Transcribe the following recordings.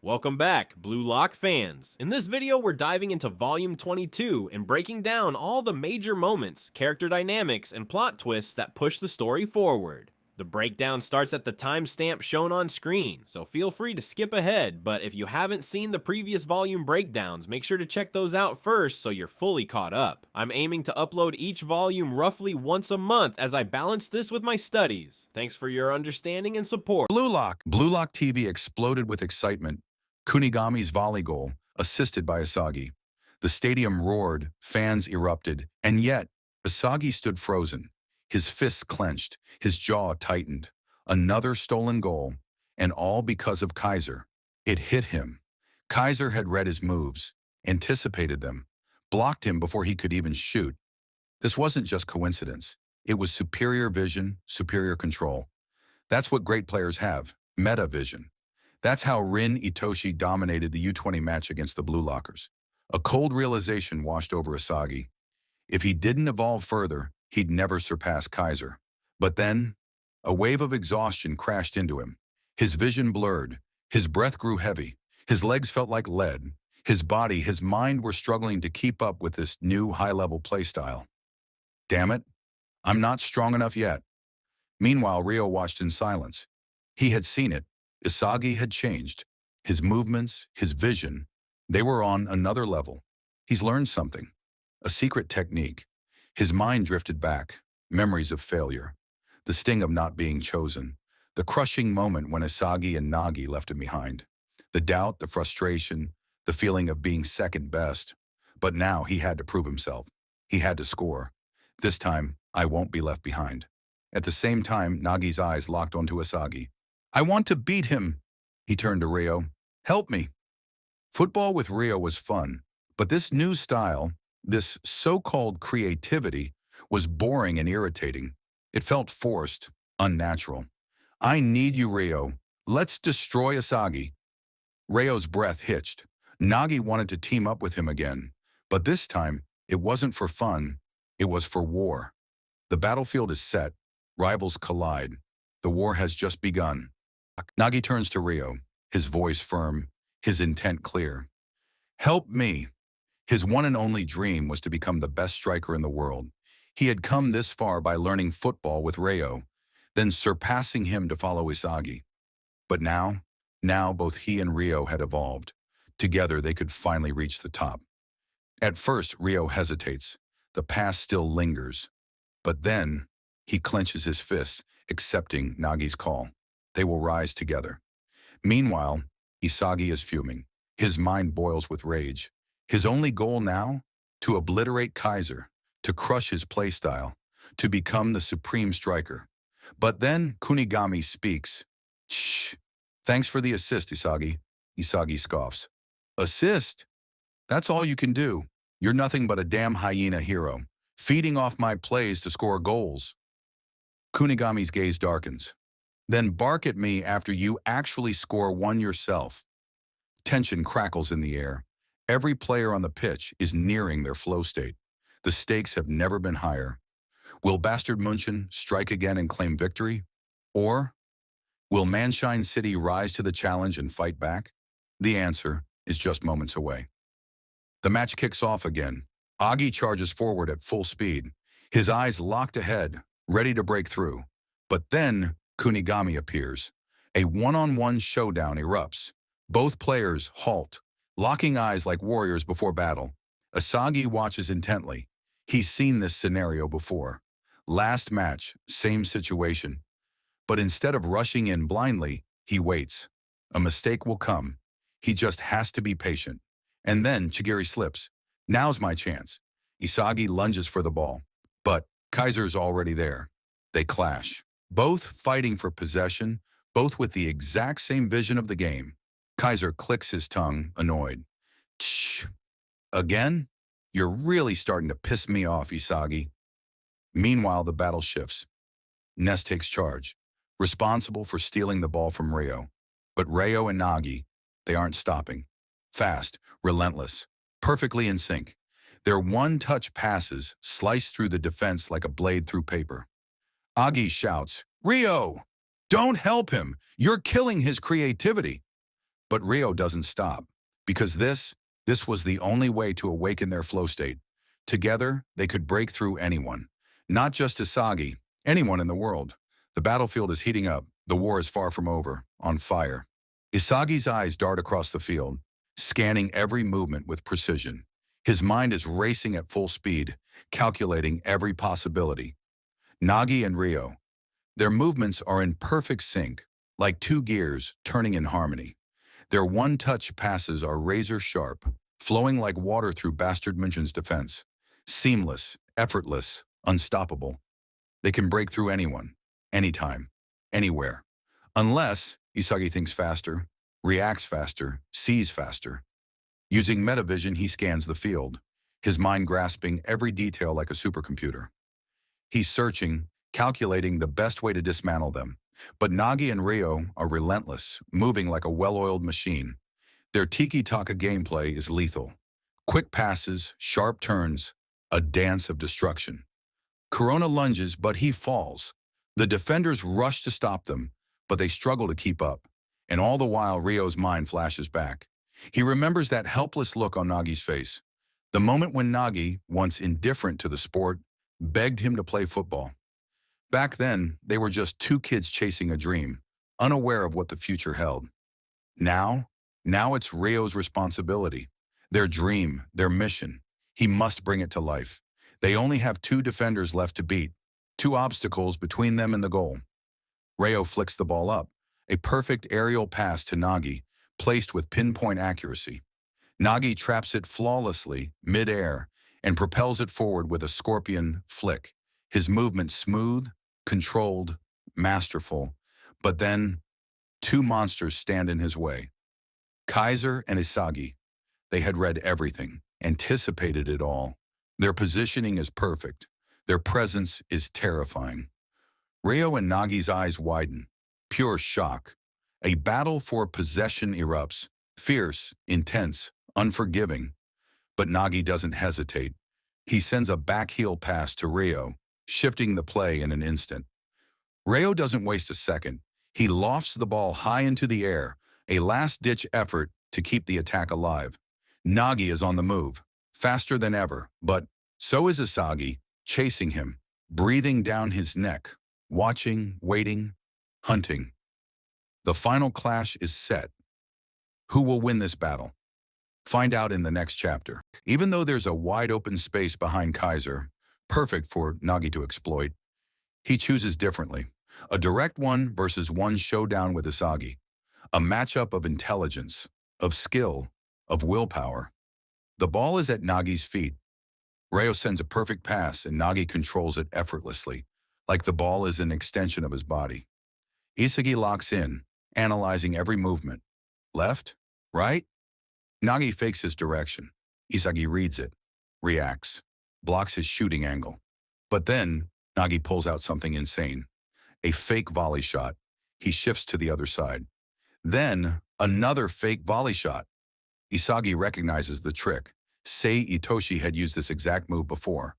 Welcome back, Blue Lock fans. In this video, we're diving into Volume 22 and breaking down all the major moments, character dynamics, and plot twists that push the story forward. The breakdown starts at the timestamp shown on screen, so feel free to skip ahead, but if you haven't seen the previous volume breakdowns, make sure to check those out first so you're fully caught up. I'm aiming to upload each volume roughly once a month as I balance this with my studies. Thanks for your understanding and support. BLUELOCK TV exploded with excitement. Kunigami's volley goal, assisted by Asagi. The stadium roared, fans erupted, and yet, Asagi stood frozen. His fists clenched, his jaw tightened. Another stolen goal, and all because of Kaiser. It hit him. Kaiser had read his moves, anticipated them, blocked him before he could even shoot. This wasn't just coincidence. It was superior vision, superior control. That's what great players have, meta vision. That's how Rin Itoshi dominated the U20 match against the Blue Lockers. A cold realization washed over Asagi. If he didn't evolve further, he'd never surpass Kaiser. But then, a wave of exhaustion crashed into him. His vision blurred, his breath grew heavy, his legs felt like lead, his body, his mind were struggling to keep up with this new high-level playstyle. Damn it, I'm not strong enough yet. Meanwhile, Ryo watched in silence. He had seen it. Asagi had changed. His movements, his vision, they were on another level. He's learned something, a secret technique. His mind drifted back, memories of failure, the sting of not being chosen, the crushing moment when Asagi and Nagi left him behind, the doubt, the frustration, the feeling of being second best. But now he had to prove himself. He had to score. This time, I won't be left behind. At the same time, Nagi's eyes locked onto Asagi. I want to beat him. He turned to Ryo. Help me. Football with Ryo was fun, but this new style, this so-called creativity, was boring and irritating. It felt forced, unnatural. I need you, Ryo. Let's destroy Asagi. Ryo's breath hitched. Nagi wanted to team up with him again, but this time, it wasn't for fun, it was for war. The battlefield is set, rivals collide. The war has just begun. Nagi turns to Ryo, his voice firm, his intent clear. Help me. His one and only dream was to become the best striker in the world. He had come this far by learning football with Ryo, then surpassing him to follow Asagi. But now both he and Ryo had evolved. Together they could finally reach the top. At first, Ryo hesitates. The past still lingers. But then, he clenches his fists, accepting Nagi's call. They will rise together. Meanwhile, Asagi is fuming. His mind boils with rage. His only goal now? To obliterate Kaiser, to crush his playstyle, to become the supreme striker. But then Kunigami speaks. Shh. Thanks for the assist, Asagi. Asagi scoffs. Assist? That's all you can do. You're nothing but a damn hyena hero, feeding off my plays to score goals. Kunigami's gaze darkens. Then bark at me after you actually score one yourself. Tension crackles in the air. Every player on the pitch is nearing their flow state. The stakes have never been higher. Will Bastard München strike again and claim victory? Or will Mannshine City rise to the challenge and fight back? The answer is just moments away. The match kicks off again. Agi charges forward at full speed, his eyes locked ahead, ready to break through. But then Kunigami appears. A one-on-one showdown erupts. Both players halt, locking eyes like warriors before battle. Asagi watches intently. He's seen this scenario before. Last match, same situation. But instead of rushing in blindly, he waits. A mistake will come. He just has to be patient. And then Chigiri slips. Now's my chance. Asagi lunges for the ball. But Kaiser's already there. They clash. Both fighting for possession, both with the exact same vision of the game. Kaiser clicks his tongue, annoyed. Tsh. Again? You're really starting to piss me off, Asagi. Meanwhile, the battle shifts. Ness takes charge, responsible for stealing the ball from Ryo. But Ryo and Nagi, they aren't stopping. Fast, relentless, perfectly in sync. Their one-touch passes slice through the defense like a blade through paper. Agi shouts, Ryo! Don't help him! You're killing his creativity! But Rio doesn't stop, because this was the only way to awaken their flow state. Together, they could break through anyone. Not just Asagi, anyone in the world. The battlefield is heating up. The war is far from over, on fire. Isagi's eyes dart across the field, scanning every movement with precision. His mind is racing at full speed, calculating every possibility. Nagi and Rio. Their movements are in perfect sync, like two gears turning in harmony. Their one-touch passes are razor-sharp, flowing like water through Bastard München's defense. Seamless, effortless, unstoppable. They can break through anyone, anytime, anywhere. Unless Isagi thinks faster, reacts faster, sees faster. Using metavision, he scans the field, his mind grasping every detail like a supercomputer. He's searching, calculating the best way to dismantle them. But Nagi and Rio are relentless, moving like a well-oiled machine. Their tiki-taka gameplay is lethal. Quick passes, sharp turns, a dance of destruction. Corona lunges, but he falls. The defenders rush to stop them, but they struggle to keep up. And all the while, Rio's mind flashes back. He remembers that helpless look on Nagi's face. The moment when Nagi, once indifferent to the sport, begged him to play football. Back then, they were just two kids chasing a dream, unaware of what the future held. Now it's Rio's responsibility. Their dream, their mission. He must bring it to life. They only have two defenders left to beat, two obstacles between them and the goal. Rio flicks the ball up, a perfect aerial pass to Nagi, placed with pinpoint accuracy. Nagi traps it flawlessly, mid-air, and propels it forward with a scorpion flick. His movement smooth, controlled, masterful. But then, two monsters stand in his way. Kaiser and Isagi. They had read everything, anticipated it all. Their positioning is perfect. Their presence is terrifying. Rio and Nagi's eyes widen. Pure shock. A battle for possession erupts. Fierce, intense, unforgiving. But Nagi doesn't hesitate. He sends a backheel pass to Rio, shifting the play in an instant. Rio doesn't waste a second. He lofts the ball high into the air, a last-ditch effort to keep the attack alive. Nagi is on the move, faster than ever, but so is Isagi, chasing him, breathing down his neck, watching, waiting, hunting. The final clash is set. Who will win this battle? Find out in the next chapter. Even though there's a wide-open space behind Kaiser, perfect for Nagi to exploit, he chooses differently. A direct one versus one showdown with Isagi. A matchup of intelligence, of skill, of willpower. The ball is at Nagi's feet. Rio sends a perfect pass and Nagi controls it effortlessly, like the ball is an extension of his body. Isagi locks in, analyzing every movement. Left? Right? Nagi fakes his direction. Isagi reads it, reacts, blocks his shooting angle. But then, Nagi pulls out something insane. A fake volley shot. He shifts to the other side. Then, another fake volley shot. Isagi recognizes the trick. Sei Itoshi had used this exact move before.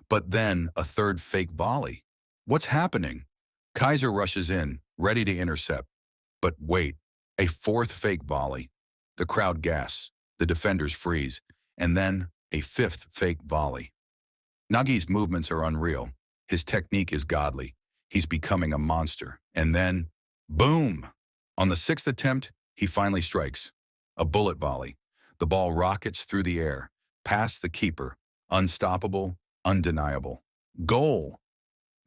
But then, a third fake volley. What's happening? Kaiser rushes in, ready to intercept. But wait, a fourth fake volley. The crowd gasps, the defenders freeze, and then a fifth fake volley. Nagi's movements are unreal. His technique is godly. He's becoming a monster. And then, boom! On the sixth attempt, he finally strikes. A bullet volley. The ball rockets through the air, past the keeper. Unstoppable, undeniable. Goal!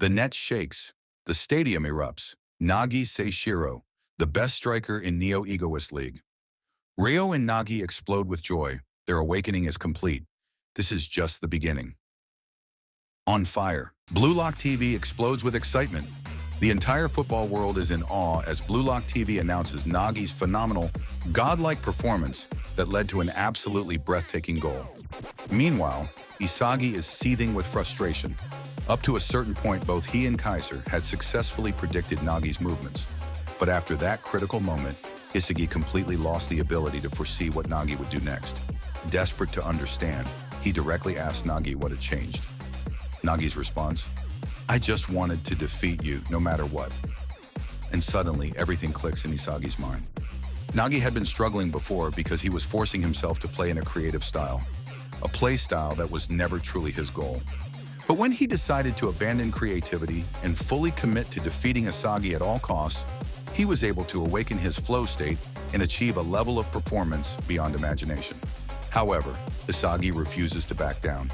The net shakes. The stadium erupts. Nagi Seishiro, the best striker in Neo Egoist League. Rio and Nagi explode with joy. Their awakening is complete. This is just the beginning. On fire, BLUELOCK TV explodes with excitement. The entire football world is in awe as BLUELOCK TV announces Nagi's phenomenal, godlike performance that led to an absolutely breathtaking goal. Meanwhile, Isagi is seething with frustration. Up to a certain point, both he and Kaiser had successfully predicted Nagi's movements. But after that critical moment, Isagi completely lost the ability to foresee what Nagi would do next. Desperate to understand, he directly asked Nagi what had changed. Nagi's response, "I just wanted to defeat you no matter what." And suddenly, everything clicks in Isagi's mind. Nagi had been struggling before because he was forcing himself to play in a creative style, a play style that was never truly his goal. But when he decided to abandon creativity and fully commit to defeating Asagi at all costs, he was able to awaken his flow state and achieve a level of performance beyond imagination. However, Asagi refuses to back down.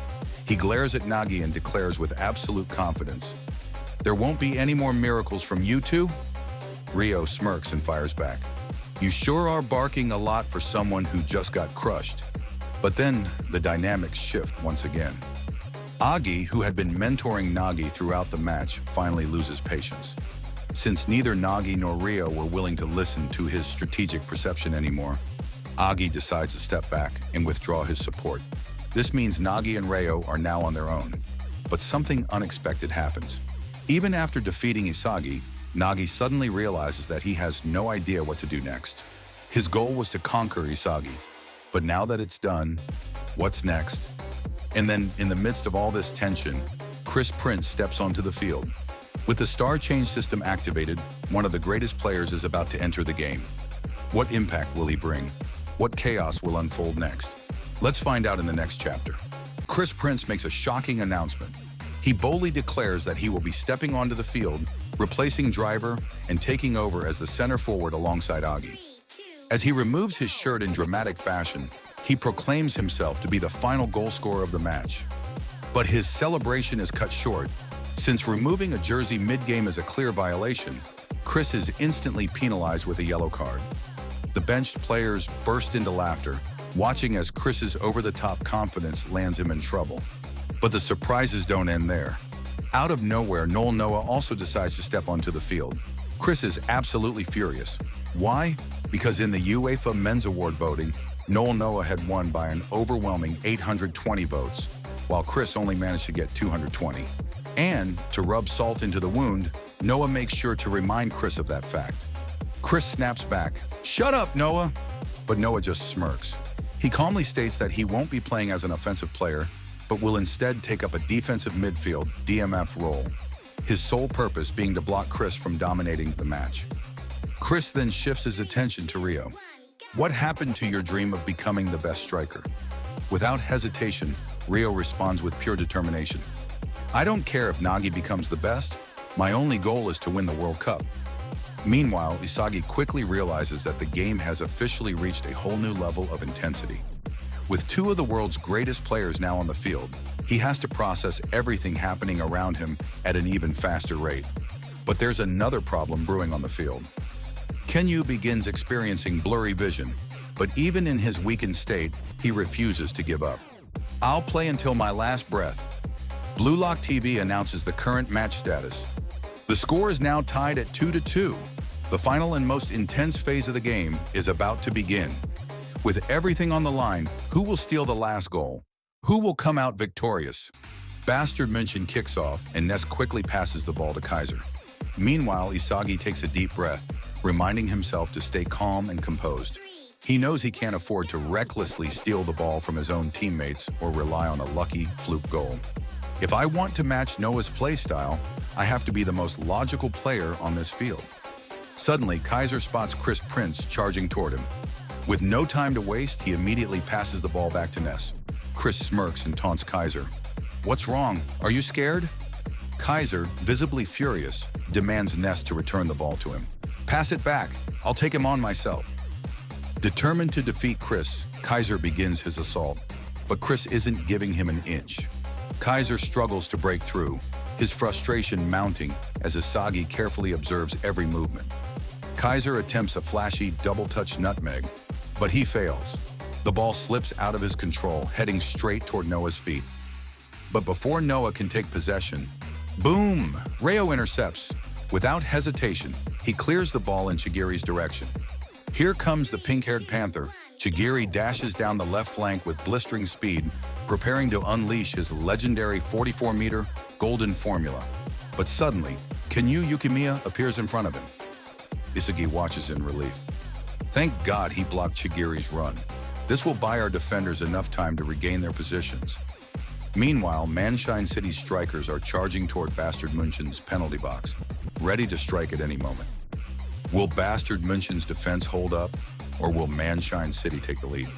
He glares at Nagi and declares with absolute confidence, "There won't be any more miracles from you two?" Ryo smirks and fires back, "You sure are barking a lot for someone who just got crushed." But then the dynamics shift once again. Agi, who had been mentoring Nagi throughout the match, finally loses patience. Since neither Nagi nor Ryo were willing to listen to his strategic perception anymore, Agi decides to step back and withdraw his support. This means Nagi and Ryo are now on their own. But something unexpected happens. Even after defeating Isagi, Nagi suddenly realizes that he has no idea what to do next. His goal was to conquer Isagi. But now that it's done, what's next? And then, in the midst of all this tension, Chris Prince steps onto the field. With the star change system activated, one of the greatest players is about to enter the game. What impact will he bring? What chaos will unfold next? Let's find out in the next chapter. Chris Prince makes a shocking announcement. He boldly declares that he will be stepping onto the field, replacing Driver and taking over as the center forward alongside Agi. As he removes his shirt in dramatic fashion, he proclaims himself to be the final goal scorer of the match. But his celebration is cut short. Since removing a jersey mid-game is a clear violation, Chris is instantly penalized with a yellow card. The benched players burst into laughter, watching as Chris's over-the-top confidence lands him in trouble. But the surprises don't end there. Out of nowhere, Noah also decides to step onto the field. Chris is absolutely furious. Why? Because in the UEFA Men's Award voting, Noah had won by an overwhelming 820 votes, while Chris only managed to get 220. And, to rub salt into the wound, Noah makes sure to remind Chris of that fact. Chris snaps back, "Shut up, Noah!" But Noah just smirks. He calmly states that he won't be playing as an offensive player, but will instead take up a defensive midfield DMF role, his sole purpose being to block Chris from dominating the match. Chris then shifts his attention to Ryo. "What happened to your dream of becoming the best striker?" Without hesitation, Ryo responds with pure determination. "I don't care if Nagi becomes the best. My only goal is to win the World Cup." Meanwhile, Isagi quickly realizes that the game has officially reached a whole new level of intensity. With two of the world's greatest players now on the field, he has to process everything happening around him at an even faster rate. But there's another problem brewing on the field. Kenyu begins experiencing blurry vision, but even in his weakened state, he refuses to give up. "I'll play until my last breath." BLUELOCK TV announces the current match status. The score is now tied at 2-2. The final and most intense phase of the game is about to begin. With everything on the line, who will steal the last goal? Who will come out victorious? Bastard München kicks off, and Ness quickly passes the ball to Kaiser. Meanwhile, Isagi takes a deep breath, reminding himself to stay calm and composed. He knows he can't afford to recklessly steal the ball from his own teammates or rely on a lucky fluke goal. If I want to match Noah's play style, I have to be the most logical player on this field. Suddenly, Kaiser spots Chris Prince charging toward him. With no time to waste, he immediately passes the ball back to Ness. Chris smirks and taunts Kaiser. "What's wrong? Are you scared?" Kaiser, visibly furious, demands Ness to return the ball to him. "Pass it back. I'll take him on myself." Determined to defeat Chris, Kaiser begins his assault. But Chris isn't giving him an inch. Kaiser struggles to break through, his frustration mounting as Isagi carefully observes every movement. Kaiser attempts a flashy double-touch nutmeg, but he fails. The ball slips out of his control, heading straight toward Noah's feet. But before Noah can take possession, boom! Ryo intercepts. Without hesitation, he clears the ball in Chigiri's direction. Here comes the pink-haired Panther. Chigiri dashes down the left flank with blistering speed, preparing to unleash his legendary 44-meter golden formula. But suddenly, Kenyu Yukimiya appears in front of him. Isagi watches in relief. Thank God he blocked Chigiri's run. This will buy our defenders enough time to regain their positions. Meanwhile, Manshine City's strikers are charging toward Bastard München's penalty box, ready to strike at any moment. Will Bastard München's defense hold up? or will Manshine City take the lead?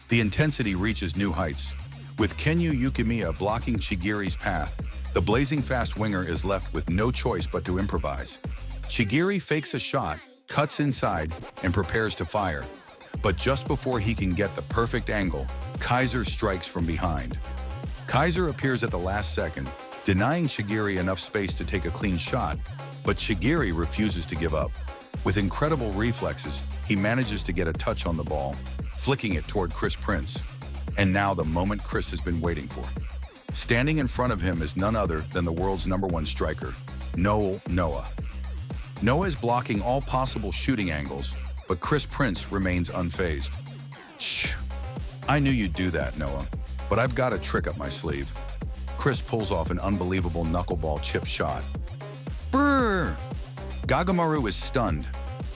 The intensity reaches new heights. With Kenyu Yukimiya blocking Chigiri's path, the blazing fast winger is left with no choice but to improvise. Chigiri fakes a shot, cuts inside, and prepares to fire. But just before he can get the perfect angle, Kaiser strikes from behind. Kaiser appears at the last second, denying Chigiri enough space to take a clean shot, but Chigiri refuses to give up. With incredible reflexes, he manages to get a touch on the ball, flicking it toward Chris Prince. And now the moment Chris has been waiting for. Standing in front of him is none other than the world's #1 striker, Noah. Noah is blocking all possible shooting angles, but Chris Prince remains unfazed. Shh. I knew you'd do that, Noah, but I've got a trick up my sleeve. Chris pulls off an unbelievable knuckleball chip shot. Brrr! Gagamaru is stunned.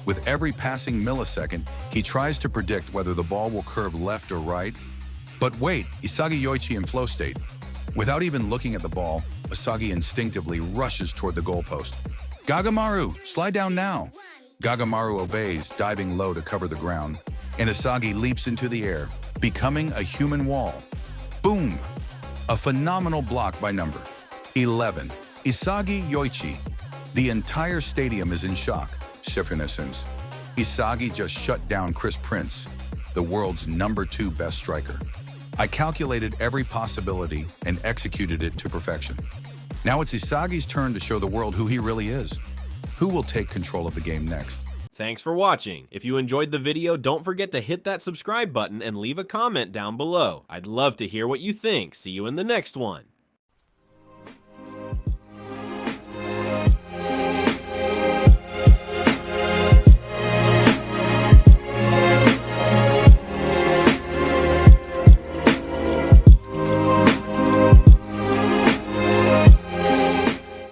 With every passing millisecond, he tries to predict whether the ball will curve left or right. But wait, Isagi Yoichi in flow state. Without even looking at the ball, Isagi instinctively rushes toward the goalpost. Gagamaru, slide down now. Gagamaru obeys, diving low to cover the ground, and Isagi leaps into the air, becoming a human wall. Boom! A phenomenal block by number 11, Isagi Yoichi. The entire stadium is in shock. Shifunescence. Isagi just shut down Chris Prince, the world's #2 best striker. I calculated every possibility and executed it to perfection. Now it's Isagi's turn to show the world who he really is. Who will take control of the game next? Thanks for watching. If you enjoyed the video, don't forget to hit that subscribe button and leave a comment down below. I'd love to hear what you think. See you in the next one.